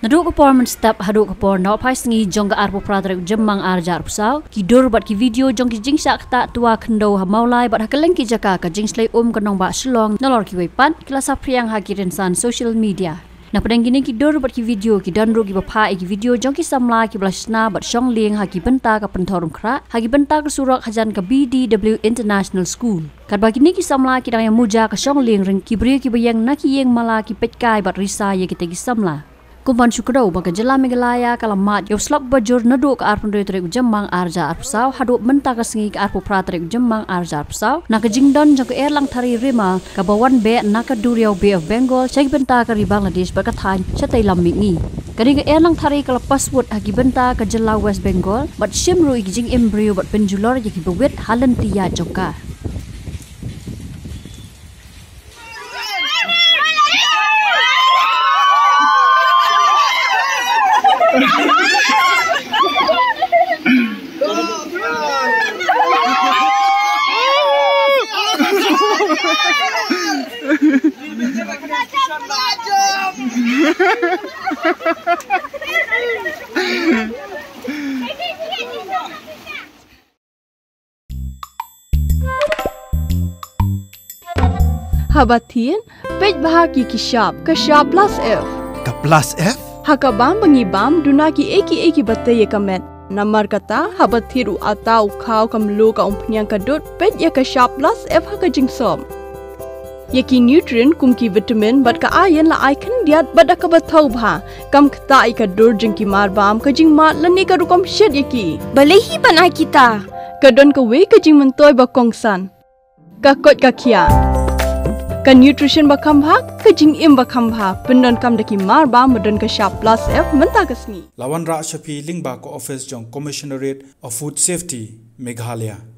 Naduk performance step haduk kapor na pai sengi jong ga arpo pradrek jemmang arjar pusau ki dor bat ki video jong ki jingsa ta tua khendo ha maulai bat hakeleng ki jaka ka jing Shlei kanong ba Shillong nolor ki wepan klasa priang ha ki rensan social media. Na padang gini ki dor bat ki video ki danro ki bapa ki video jong ki Samla ki Shna bat Shong Lieng ha ki benta ka Pynthorumkhrah ha ki benta ka surak hajan ka BDW International School. Kat bagi ni ki Samla ki dang Muja ka Shong Lieng ring ki bri ki bayang na ki yeng mala ki petkai bat risa ye ki te ki Samla. Kumpan Kyrwoh bagi jela Meghalaya kalamat yo slok bajur naduk arpun retrek jemmang arja arpsau haduk menta ka sengi ka arpu pratrek jemmang arja arpsau na ka jingdon jong ka erlang thari rima ka bawan be na ka duriau Bay of Bengal cai benta ka ri Bangladesh ba ka than chatai lam mingi kari ka erlang thari ka passport hagi benta ka jela West Bengal bat shimru ig jing embryo bat penjulor ye ki bewet halan tiya joka. Habatin, pej bahagi kishab, kashab plus F. Ka plus F? Hakabam bangibam dunaki eki bataye kamet. Namar kata habathiru atau kau kamlu ka umpnyang kadut pej ya kashab plus F haka jingsom. Yaki nutrient kumki vitamin bat ka ayan la icon diat bat ka bathau bha kam kta ka dur jingki marbam ka jing mat lani ka rukom shed yaki. Balehi banai kita. Kadon ka we ka jing mentoy ba kongsan. Ka kot ka kia. Ka nutrition bakam bha ka jing im bakam bha pendon kam daki mar ba modon ka sharp plus F menta kasni Lawan ra shapi lingba ko office jong commissionerate of food safety Meghalaya.